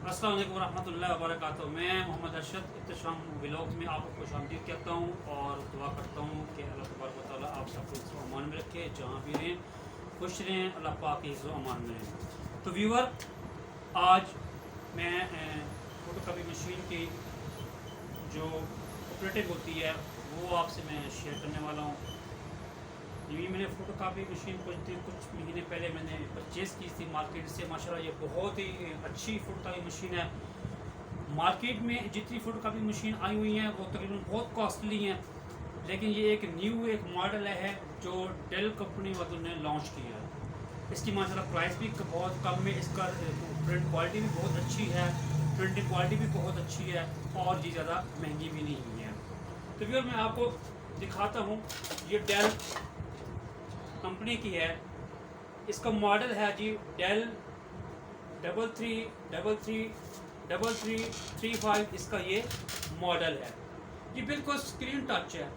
अस्सलाम वालेकुम रहमतुल्लाहि व बरकातुहू। मैं मोहम्मद अरशद इत्तेशाम व्लॉग में आपको खुशामदीद कहता हूँ और दुआ करता हूँ कि अल्लाह तबारक व तआला आप सबको इज़्ज़ो अमान में रखे, जहाँ भी रहें खुश रहें, अल्लाह पाक की इज़्ज़ो अमान में रहें। तो व्यूअर, आज मैं फ़ोटोकॉपी मशीन की जो ऑपरेटिंग होती है वो आपसे मैं शेयर करने वाला हूँ। ये मैंने फ़ोटोकॉपी मशीन कुछ महीने पहले मैंने परचेज़ की थी मार्केट से। माशाल्लाह ये बहुत ही अच्छी फ़ोटोकॉपी मशीन है। मार्केट में जितनी फ़ोटोकॉपी मशीन आई हुई हैं वो तकरीबन बहुत कॉस्टली हैं, लेकिन ये एक मॉडल है जो डेल कंपनी वालों ने लॉन्च किया है। इसकी माशाल्लाह प्राइस भी बहुत कम है, इसका प्रिंट क्वालिटी भी बहुत अच्छी है, प्रिंटिंग क्वालिटी भी बहुत अच्छी है और ये ज़्यादा महंगी भी नहीं है। तो फिर मैं आपको दिखाता हूँ। ये डेल कंपनी की है, इसका मॉडल है जी डेल 33333335। इसका ये मॉडल है। ये बिल्कुल स्क्रीन टच है,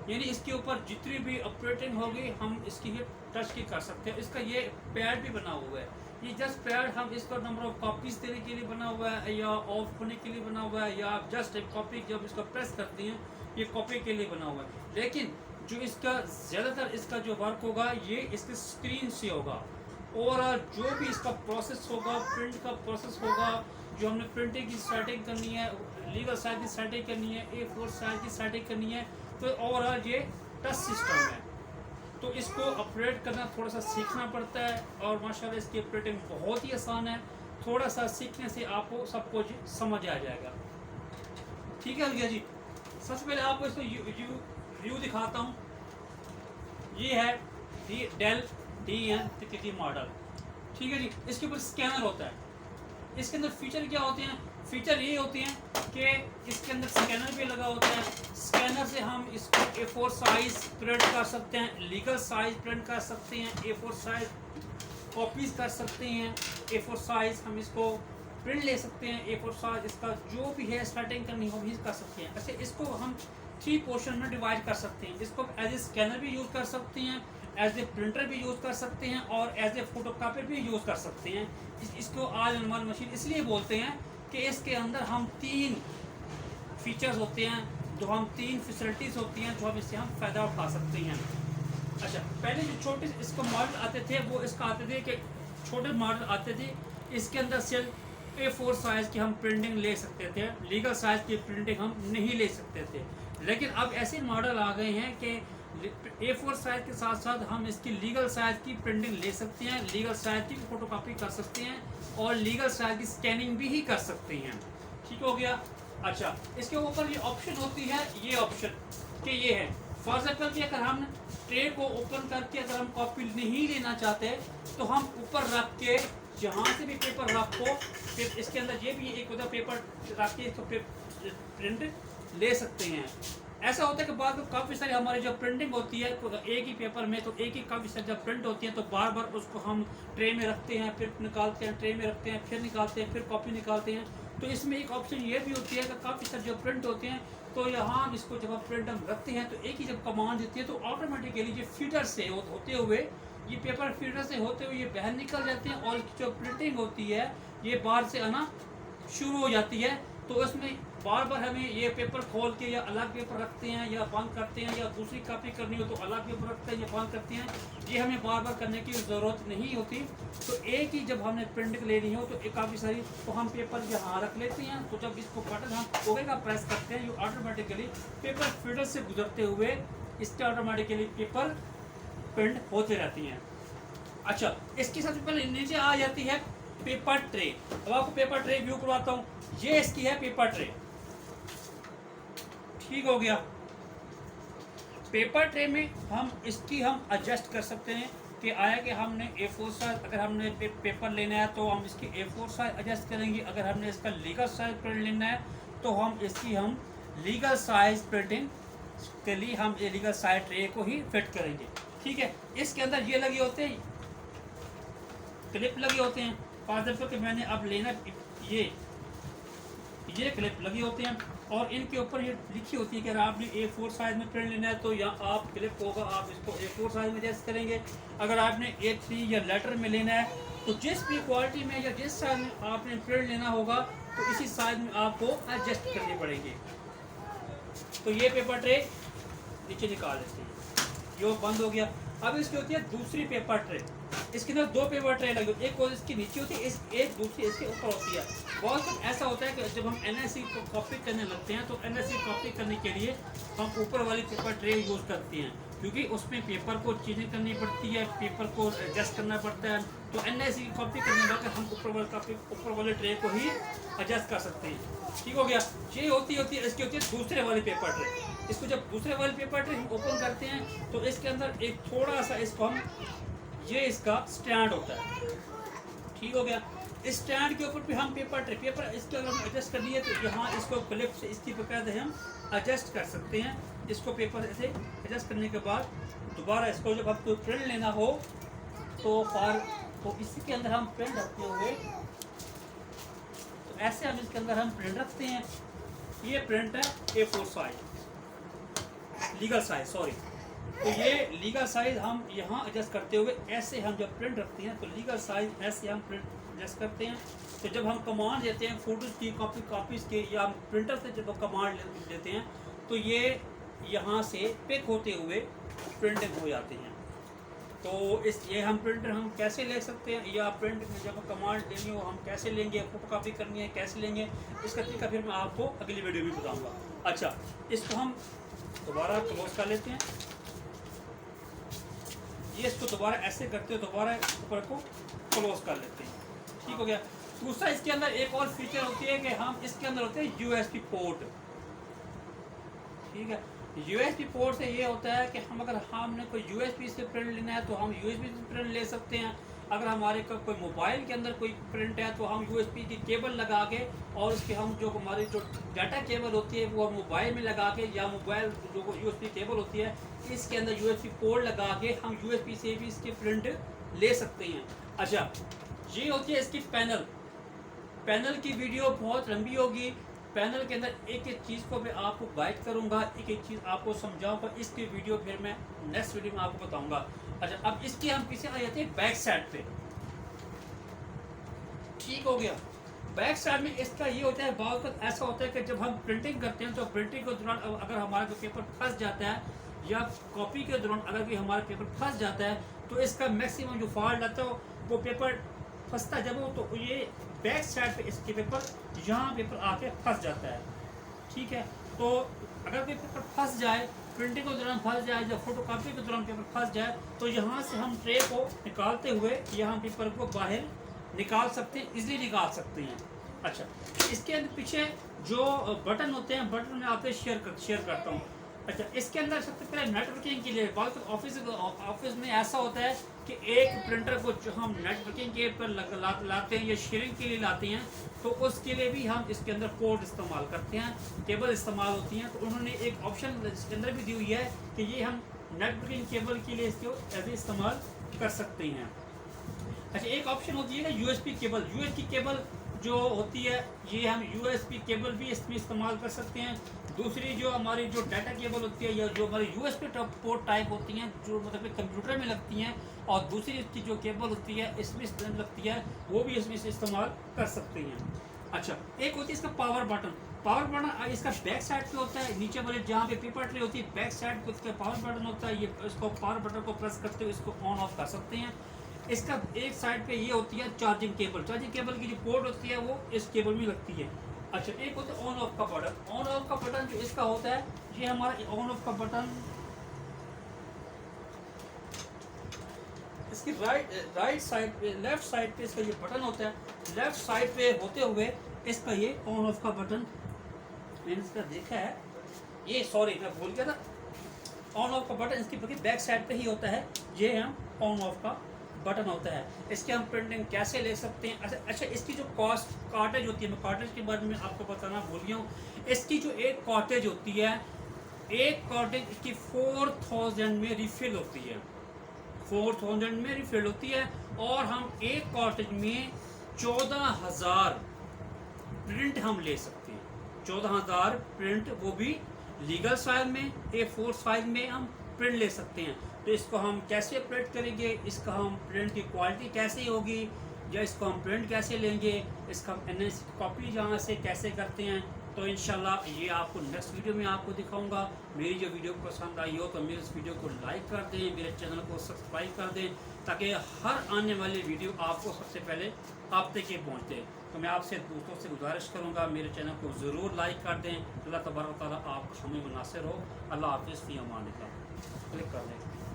यानी इसके ऊपर जितनी भी ऑपरेटिंग होगी हम इसकी ये टच की कर सकते हैं। इसका ये पैड भी बना हुआ है। ये जस्ट पैड हम इसका नंबर ऑफ कॉपीज देने के लिए बना हुआ है या ऑफ होने के लिए बना हुआ है, या आप जस्ट एक कॉपी जब इसका प्रेस करते हैं ये कॉपी के लिए बना हुआ है। लेकिन जो इसका ज़्यादातर इसका जो वर्क होगा ये इसके स्क्रीन से होगा, और जो भी इसका प्रोसेस होगा, प्रिंट का प्रोसेस होगा, जो हमने प्रिंटिंग की सेटिंग करनी है, लीगल साइज की सेटिंग करनी है, A4 साइज की सेटिंग करनी है, तो ओवरऑल ये टच सिस्टम है। तो इसको ऑपरेट करना थोड़ा सा सीखना पड़ता है, और माशाल्लाह इसकी ऑपरेटिंग बहुत ही आसान है। थोड़ा सा सीखने से आपको सब कुछ समझ आ जाएगा। ठीक है भैया जी, सबसे पहले आपको इसको व्यू दिखाता हूँ। ये है डेल DN33 मॉडल। ठीक है जी, इसके ऊपर स्कैनर होता है। इसके अंदर फीचर क्या होते हैं? फीचर ये होते हैं कि इसके अंदर स्कैनर भी लगा होता है। स्कैनर से हम इसको A4 साइज प्रिंट कर सकते हैं, लीगल साइज प्रिंट कर सकते हैं, A4 साइज कॉपीज कर सकते हैं, A4 साइज हम इसको प्रिंट ले सकते हैं, A4 साइज इसका जो भी है सेटिंग करनी हो भी कर सकते हैं। अच्छा, इसको हम 3 पोर्शन में डिवाइड कर सकते हैं। इसको एज ए स्कैनर भी यूज़ कर सकते हैं, एज ए प्रिंटर भी यूज़ कर सकते हैं, और एज ए फोटोकॉपी भी यूज़ कर सकते हैं। इसको ऑल इन वन मशीन इसलिए बोलते हैं कि इसके अंदर हम 3 फीचर्स होते हैं, जो हम 3 फैसिलिटीज़ होती हैं जो हम इससे हम फ़ायदा उठा सकते हैं। अच्छा, पहले जो छोटे इसको मॉडल आते थे वो इसका आते थे कि छोटे मॉडल आते थे, इसके अंदर सिर्फ A4 साइज़ की हम प्रिंटिंग ले सकते थे, लीगल साइज़ की प्रिंटिंग हम नहीं ले सकते थे। लेकिन अब ऐसे मॉडल आ गए हैं कि A4 साइज़ के साथ साथ हम इसकी लीगल साइज़ की प्रिंटिंग ले सकते हैं, लीगल साइज़ की फ़ोटोकॉपी कर सकते हैं, और लीगल साइज़ की स्कैनिंग भी ही कर सकते हैं। ठीक हो गया। अच्छा, इसके ऊपर ये ऑप्शन होती है, ये ऑप्शन कि ये है फॉर एग्जाम्पल कि अगर हम ट्रे को ओपन करके अगर हम कॉपी नहीं लेना चाहते तो हम ऊपर रख के जहाँ से भी पेपर रखो, फिर इसके अंदर ये भी एक उधर पेपर रख के इसको प्रिंट ले सकते हैं। ऐसा होता है कि बाद में काफ़ी सारी हमारी जो प्रिंटिंग होती है तो एक ही पेपर में तो एक ही काफ़ी सारी जब प्रिंट होती है तो बार बार उसको हम ट्रे में रखते हैं, फिर निकालते हैं, ट्रे में रखते हैं, फिर निकालते हैं, फिर कॉपी निकालते हैं। तो इसमें एक ऑप्शन ये भी होती है कि काफ़ी सारे जो प्रिंट होते हैं तो यहाँ इसको जब आप प्रिंट हम रखते हैं तो एक ही जब कमांड देती है तो ऑटोमेटिकली ये फीडर से होते हुए ये पेपर फीडर से होते हुए ये बाहर निकल जाते हैं, और जो प्रिंटिंग होती है ये बाहर से आना शुरू हो जाती है। तो उसमें बार बार हमें ये पेपर खोल के या अलग पेपर रखते हैं या बंद करते हैं, या दूसरी कॉपी करनी हो तो अलग पेपर रखते हैं या बंद करते हैं, ये हमें बार बार करने की ज़रूरत नहीं होती। तो एक ही जब हमने प्रिंट लेनी हो तो एक काफ़ी सारी तो हम पेपर यहाँ रख लेते हैं। तो जब इसको बटन हम ओके का प्रेस करते हैं, ये ऑटोमेटिकली पेपर फीडर से गुजरते हुए इसके ऑटोमेटिकली पेपर प्रिंट होते रहती हैं। अच्छा, इसकी सबसे पहले नीचे आ जाती है पेपर ट्रे। अब आपको पेपर ट्रे व्यू करवाता हूँ। ये इसकी है पेपर ट्रे। ठीक हो गया। पेपर ट्रे में हम एडजस्ट कर सकते हैं कि आया कि हमने A4 साइज अगर हमने पेपर लेना है तो हम इसकी A4 साइज एडजस्ट करेंगे, अगर हमने इसका लीगल साइज प्रिंट लेना है तो हम लीगल साइज प्रिंटिंग के लिए हम लीगल साइज ट्रे को ही फिट करेंगे। ठीक है। इसके अंदर ये लगे होते हैं, क्लिप लगे होते हैं। फॉर एग्जाम्पल कि मैंने अब लेना ये ये क्लिप लगे होते हैं और इनके ऊपर ये लिखी होती है कि अगर आपने A4 साइज़ में प्रिंट लेना है तो यहाँ आप क्लिप होगा, आप इसको A4 साइज़ में एडजस्ट करेंगे। अगर आपने A3 या लेटर में लेना है तो जिस भी क्वालिटी में या जिस साइज़ में आपने प्रिंट लेना होगा तो इसी साइज़ में आपको एडजस्ट करनी पड़ेगी। तो ये पेपर ट्रे नीचे निकाल लेते हैं, ये बंद हो गया। अब इसकी होती है दूसरी पेपर ट्रे, इसके अंदर दो पेपर ट्रे लगी होती है, एक इसकी नीचे होती है, एक दूसरी इसके ऊपर होती है। बहुत कुछ ऐसा होता है कि जब हम NSE को कॉपी करने लगते हैं तो NSE कॉपी करने के लिए हम ऊपर वाली पेपर ट्रे यूज़ करते हैं, क्योंकि उसमें पेपर को चेंजिंग करनी पड़ती है, पेपर को एडजस्ट करना पड़ता है। तो NSE की कॉपी करने लगे हम ऊपर वाले ट्रे को ही एडजस्ट कर सकते हैं। ठीक हो गया। ये होती है इसकी होती है दूसरे वाली पेपर ट्रे। इसको जब दूसरे वाले पेपर ट्रे हम ओपन करते हैं तो इसके अंदर एक थोड़ा सा इसको हम ये इसका स्टैंड होता है। ठीक हो गया। इस स्टैंड के ऊपर भी हम पेपर इसके अगर हम एडजस्ट कर लिए तो यहाँ इसको क्लिप से इसकी बकायदा हम एडजस्ट कर सकते हैं। इसको पेपर ऐसे एडजस्ट करने के बाद दोबारा इसको जब आपको प्रिंट लेना हो तो इसी के अंदर हम प्रिंट रखते हुए तो ऐसे हम इसके अंदर हम प्रिंट रखते हैं। ये प्रिंट है A4 size, legal size sorry. तो ये लीगल साइज हम यहाँ एडजस्ट करते हुए ऐसे हम जब प्रिंट रखते हैं तो लीगल साइज ऐसे हम प्रिंट एडजस्ट करते हैं। तो जब हम कमांड देते हैं फोटोज़ की कॉपीज़ के या हम प्रिंटर से जब कमांड लेते हैं तो ये यहाँ से पिक होते हुए प्रिंटिंग हो जाते हैं। तो ये हम प्रिंटर हम कैसे ले सकते हैं या प्रिंट में जब कमांड लेनी हो हम कैसे लेंगे, फोटो कॉपी करनी है कैसे लेंगे, इसका तरीका फिर मैं आपको अगली वीडियो में बताऊँगा। अच्छा, इसको हम दोबारा क्लोज कर लेते हैं। ये इसको दोबारा ऐसे करते हो, दोबारा ऊपर को क्लोज कर लेते हैं। ठीक हो गया। दूसरा इसके अंदर एक और फीचर होती है कि हम इसके अंदर होते हैं USB पोर्ट। ठीक है। USB पोर्ट से ये होता है कि हम अगर हमने कोई USB से प्रिंट लेना है तो हम USB से प्रिंट ले सकते हैं। अगर हमारे का कोई मोबाइल के अंदर कोई प्रिंट है तो हम USB की केबल लगा के और उसके हम जो हमारी जो डाटा केबल होती है वो मोबाइल में लगा के या मोबाइल जो USB केबल होती है इसके अंदर USB पोर्ट लगा के हम USB से भी इसके प्रिंट ले सकते हैं। अच्छा, ये होती है इसकी पैनल की वीडियो बहुत लंबी होगी। पैनल के अंदर एक एक चीज़ को मैं आपको गाइड करूंगा, एक एक चीज़ आपको समझाऊंगा। इसकी वीडियो फिर मैं नेक्स्ट वीडियो में आपको बताऊंगा। अच्छा, अब इसके हम पीछे आ जाते हैं बैक साइड पे। ठीक हो गया। बैक साइड में इसका ये होता है, बहुत वक्त ऐसा होता है कि जब हम प्रिंटिंग करते हैं तो प्रिंटिंग के दौरान अगर हमारा जो पेपर फंस जाता है या कॉपी के दौरान अगर भी हमारा पेपर फंस जाता है तो इसका मैक्सिमम जो फॉल्ट आता है वो पेपर फंसता जब हो तो ये बैक साइड पे इसके पेपर यहाँ पेपर आके फंस जाता है। ठीक है। तो अगर कोई पेपर फंस जाए, प्रिंटिंग के दौरान फंस जाए या फोटो कॉपी के दौरान पेपर फंस जाए तो यहाँ से हम ट्रे को निकालते हुए यहाँ पेपर को बाहर निकाल सकते हैं, इजीली निकाल सकते हैं। अच्छा, इसके अंदर पीछे जो बटन होते हैं, बटन में आपसे शेयर करता हूँ। अच्छा, इसके अंदर सबसे पहले नेटवर्किंग के लिए बहुत ऑफिस में ऐसा होता है कि एक प्रिंटर को जो हम नेटवर्किंग के पर लाते हैं या शेयरिंग के लिए लाते हैं तो उसके लिए भी हम इसके अंदर पोर्ट इस्तेमाल करते हैं, केबल इस्तेमाल होती हैं। तो उन्होंने एक ऑप्शन इसके अंदर भी दी हुई है कि ये हम नेटवर्किंग केबल के लिए इसको ऐसे इस्तेमाल कर सकते हैं। अच्छा, एक ऑप्शन होती है ना USB केबल जो होती है ये हम USB केबल भी इसमें इस्तेमाल कर सकते हैं। दूसरी जो हमारी जो डाटा केबल होती है या जो हमारी USB पोर्ट टाइप होती हैं जो मतलब कंप्यूटर में लगती हैं और दूसरी इसकी जो केबल होती है इसमें लगती है वो भी इसमें से इस्तेमाल कर सकते हैं। अच्छा, एक होती है इसका पावर बटन इसका बैक साइड पे होता है, नीचे वाले जहाँ पे पेपर ट्रे होती है बैक साइड पे उसका पावर बटन होता है। ये इसको पावर बटन को प्रेस करते हुए इसको ऑन ऑफ कर सकते हैं। इसका एक साइड पे ये होती है चार्जिंग केबल की जो पोर्ट होती है वो इस केबल में लगती है। अच्छा, एक होता है ऑन ऑफ का बटन जो इसका होता है ये हमारा ऑन ऑफ का बटन इसकी राइट साइड पे लेफ्ट साइड पे इसका ये बटन होता है। लेफ्ट साइड पे होते हुए इसका ये ऑन ऑफ का बटन मैंने इसका देखा है, ये सॉरी मैं भूल गया था। ऑन ऑफ का बटन इसकी बैक साइड पे ही होता है, ये हम ऑन ऑफ का बटन होता है। इसके हम प्रिंटिंग कैसे ले सकते हैं। अच्छा, इसकी जो कार्टेज होती है, मैं कार्टेज के बारे में आपको बताना भूल गया हूँ। इसकी जो एक कार्टेज होती है, एक कार्टेज इसकी 4000 में रिफिल होती है, 4000 में रिफिल होती है और हम एक कार्टेज में 14000 प्रिंट हम ले सकते हैं। 14,000 प्रिंट, वो भी लीगल फाइल में, A4 फाइल में हम प्रिंट ले सकते हैं। तो इसको हम कैसे प्रिंट करेंगे, इसका हम प्रिंट की क्वालिटी कैसे होगी, या इसको हम प्रिंट कैसे लेंगे, इसका हम NIC कॉपी जहाँ से कैसे करते हैं, तो इंशाल्लाह ये आपको नेक्स्ट वीडियो में आपको दिखाऊंगा। मेरी जो वीडियो पसंद आई हो तो मेरे इस वीडियो को लाइक कर दें, मेरे चैनल को सब्सक्राइब कर दें, ताकि हर आने वाली वीडियो आपको सबसे पहले आप तक ये पहुँचते। तो मैं आपसे दोस्तों से गुजारिश करूँगा मेरे चैनल को ज़रूर लाइक कर दें। अल्लाह तबारक व तआला आप हमें मुनासिर हो। अल्लाह हाफ़िज़, फ़ी अमान अल्लाह। क्लिक कर दें।